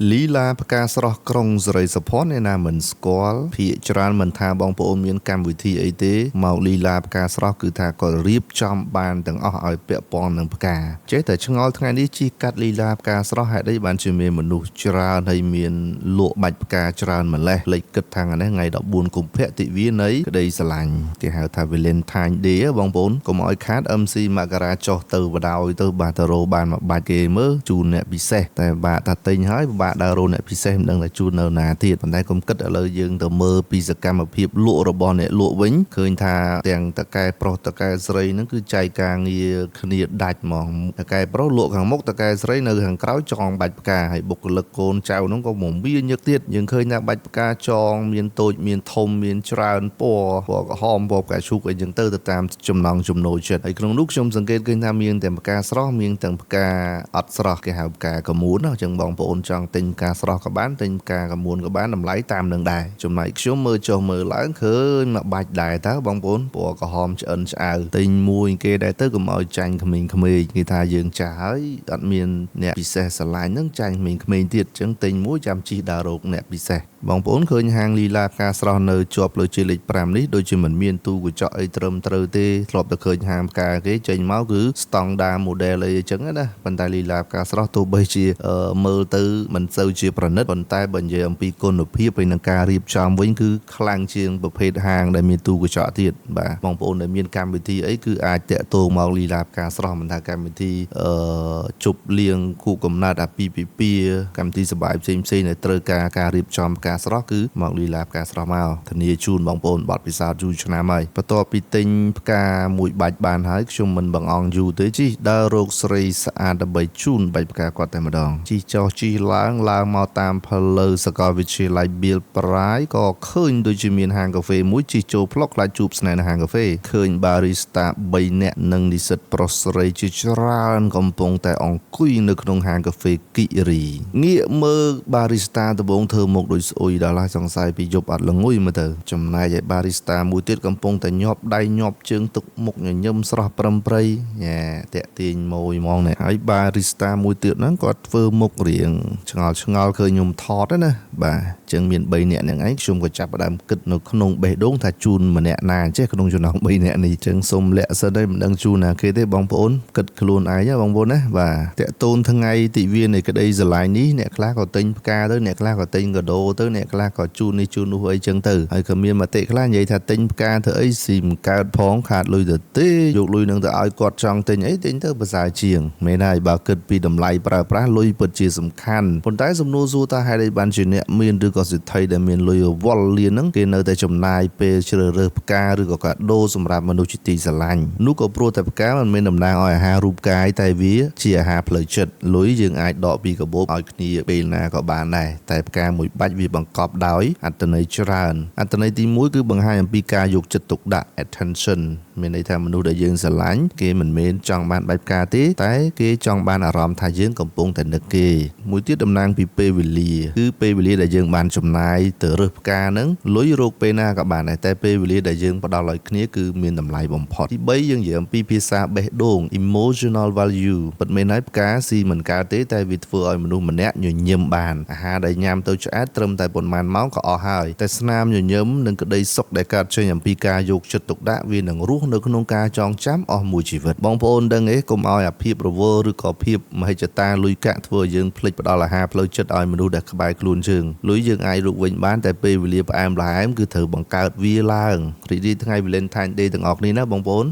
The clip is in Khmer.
លីឡាផ្កាស្រស់ក្រុងសេរីសុផាន់ឯណាមិនស្គាល់ភាគច្រើនមិនថាបងប្អូនមានកម្មវិធីអីទេមកលីឡាផ្កាស្រស់គឺថាគាត់រៀបចំបានទាំងអស់ឲ្យពាក់ព័ន្ធនឹងផ្កាចេះតែឆ្ងល់ថ្ងៃនេះជិះកាត់លីឡាផ្កាស្រស់ហេតុអីបានជាមានមនុស្សច្រើនហើយមានលក់បាច់ផ្កាច្រើនម្លេះលេចគិតថាថ្ងៃថ្ងៃ14កុម្ភៈទិវានៃក្តីស្រឡាញ់គេហៅថា Valentine Day បងប្អូនកុំឲ្យខាត MC មករាចុះទៅបដ ாய் ទៅបាទទៅរោបានមកបាច់គេមើលជូនអ្នកពិសេសតែបាក់ថាទិញហើយបាក់ដើររោអ្នកពិសេសមិនដឹងថាជូននៅណាទៀតប៉ុន្តែកុំគិតឥឡូវយើងទៅមើលពីសកម្មភាពលក់របស់អ្នកលក់វិញឃើញថាទាំងតកែប្រុសតកែស្រីហ្នឹងគឺចែកការងារគ្នាដាច់ហ្មងតកែប្រុសលក់ខាងមុខតកែស្រីនៅខាងក្រោយចងបាច់ផ្កាហើយបុគ្គលិកកូនចៅហ្នឹងក៏មកវាញឹកទៀតយើងឃើញថាបាច់ផ្កាចងមានតូចមានធំមានច្រើនពណ៌ក្រហមពណ៌ផ្កាឈូកអីចឹងទៅតាមចំណង់ចំណូលចិត្តហើយក្នុងនោះខ្ញុំសង្កេតឃើញថាមានទាំងផ្កាស្រស់មានទាំងផ្កាអត់ស្រស់គេហៅផ្កាកមូនអញ្ចឹងបងប្អូនចង់ទិញផ្កាស្រស់ក៏បានទិញផ្កាកមូនក៏បានតម្លៃតាមនឹងដែរចំណែកខ្ញុំមើលចុះមើលឡើងឃើញមកបាច់ដែរតើបងប្អូនពណ៌ក្រហមឆ្អិនឆ្អៅទិញមួយគេដែរទៅកុំឲ្យចាញ់ក្មេងៗគេថាយើងចាស់ហើយអត់មានអ្នកពិសេសស្រឡាញ់ហ្នឹងចាញ់ក្មេងៗទៀតអញ្ចឹងទិញមួយចាំជិះដើររោគអ្នកពិសេសបងប្អូនឃើញហាងលីឡាផ្កាស្រស់នៅជាប់លើជាលេខ5នេះដូចជាមិនមានទូកញ្ចក់អីត្រឹមត្រូវទេធ្លាប់តែឃើញហាងផ្កាគេចេញមកគឺស្តង់ដារ model អីអញ្ចឹងណាប៉ុន្តែលីឡាផ្កាស្រស់ទោះបីជាមើលទៅមិនសូវជាប្រណិតប៉ុន្តែបើនិយាយអំពីគុណភាពហើយនឹងការរៀបចំវិញគឺខ្លាំងជាងប្រភេទហាងដែលមានទូកញ្ចក់ទៀតបាទបងប្អូនដែលមានកម្មវិធីអីគឺអាចតាក់ទងមកលីឡាផ្កាស្រស់មិនថាកម្មវិធីជប់លៀងគូកំណត់អាពាហ៍ពិពាហ៍កម្មវិធីសប្បាយផ្សេងដែលត្រូវការរៀបចំផ្កាស្រស់គឺមកលីឡាផ្កាស្រស់មកធានាជូនបងប្អូនបទពិសោធន៍យូរឆ្នាំហើយបន្ទាប់ពីទិញផ្កាមួយបាច់បានហើយខ្ញុំមិនបង្អង់យូរទេជីដើររោគស្រីស្អាតដើម្បីជូនបាច់ផ្កាគាត់តែម្ដងជីចោះជីឡើងមកតាមផ្លូវសាកលវិទ្យាល័យបៀលប្រាយក៏ឃើញដូចជាមានហាងកាហ្វេមួយជីចូលផ្លុកខ្លាចជួបស្នេហ៍នៅហាងកាហ្វេឃើញបារីស្តា3នាក់និងនិស្សិតប្រុសស្រីជាច្រើនកំពុងតែអង្គុយនៅក្នុងហាងកាហ្វេគិរីងាកមើលបារីស្តាដំបងធ្វើមុខដូចស្អុយដល់ហើយសង្ស័យពីយប់អត់ល្ងុយមើលទៅចំណែកឯបារីស្តាមួយទៀតកំពុងតែញាប់ដៃញាប់ជើងទុកមុខញញឹមស្រស់ប្រឹមប្រៃញ៉ាតាក់ទាញម៉ួយហ្មងនេះហើយបារីស្តាមួយទៀតហ្នឹងគាត់ធ្វើមុខរៀងឆ្ងល់ឃើញខ្ញុំថតណាបាទអញ្ចឹងមាន3នាក់ហ្នឹងឯងខ្ញុំក៏ចាប់ផ្ដើមគិតនៅក្នុងបេះដូងថាជូនម្នាក់ណាចេះក្នុងចំណោម3នាក់នេះអញ្ចឹងសូមលាក់សិនហើយមិនដឹងជូនណាគេទេបងប្អូនគិតខ្លួនឯងណាបងប្អូនណាបាទតាក់តូនថ្ងៃទិវានៃក្តីស្រឡាញ់នេះអ្នកខ្លះក៏ទិញផ្កាទៅអ្នកខ្លះក៏ទិញកាដូទៅអ្នកខ្លះក៏ជូននេះជូននោះអីចឹងទៅហើយក៏មានមតិខ្លះនិយាយថាទិញផ្កាធ្វើអីស៊ីមិនកើតផងខាតលុយទៅទេយកលុយនឹងទៅឲ្យគាត់ចង់ទិញអីទិញទៅប្រសើរជាងមែនហើយបើគិតពីតម្លៃប្រើប្រាស់លុយពិតជាសំខាន់ប៉ុន្តែសំណួរសួរថាហេតុអីបានជាអ្នកមានឬក៏សិទ្ធិដែលមានលុយវល់លៀនហ្នឹងគេនៅតែចំណាយពេលជ្រើសរើសផ្កាឬក៏កាដូសម្រាប់មនុស្សជាទីស្រឡាញ់នោះក៏ព្រោះតែផ្កាមិនមែនតំណាងឲ្យអាហាររូបកាយតែវាជាអាហារផ្លូវចិត្តលុយយើងអាចដកពីកាបូបឲ្យគ្នាពេលណាក៏បានដែរតែផ្កាមួយបាច់វាបង្កប់ដោយអត្ថន័យច្រើនអត្ថន័យទី1គឺបង្ហាញអំពីការយកចិត្តទុកដាក់ attention មានន័យថាមនុស្សដែលយើងស្រឡាញ់គេមិនមែនចង់បានបាច់ផ្កាទេតែគេចង់បានអារម្មណ៍ថាយើងកំពុងតែនឹកគេមួយទៀតតំណាងពីពេលវេលាគឺពេលវេលាដែលយើងបានចំណាយទៅរើសផ្កាហ្នឹងលុយរកពេលណាក៏បានដែរតែពេលវេលាដែលយើងផ្ដល់ឲ្យគ្នាគឺមានតម្លៃបំផុតទី3យើងនិយាយអំពីភាសាបេះដូង emotional value ពិតមែនហើយផ្កាស៊ីមិនកើតទេតែវាធ្វើឲ្យមនុស្សម្នាក់ញញឹមបានអាហារដែលញ៉ាំទៅឆ្អែតត្រឹមតែប៉ុន្មានម៉ោងក៏អស់ហើយតែស្នាមញញឹមនិងក្តីសុខដែលកើតចេញអំពីការយកចិត្តទុកដាក់វានឹងរស់នៅក្នុងការចងចាំអស់មួយជីវិតបងប្អូនដឹងទេកុំឲ្យអាភាពរវល់ឬក៏ភាពមហិច្ឆតាលុយកាក់ធ្វើឲ្យយើងភ្លេចផ្ដល់អាហារផ្លូវចិត្តឲ្យមនុស្សដែលក្បែរខ្លួនយើងលុយយើងអាចរកវិញបានតែពេលវេលាផ្អែមល្ហែមគឺត្រូវបង្កើតវាឡើងរីករាយថ្ងៃ Valentine Day ទាំងអស់គ្នាណាបងប្អូន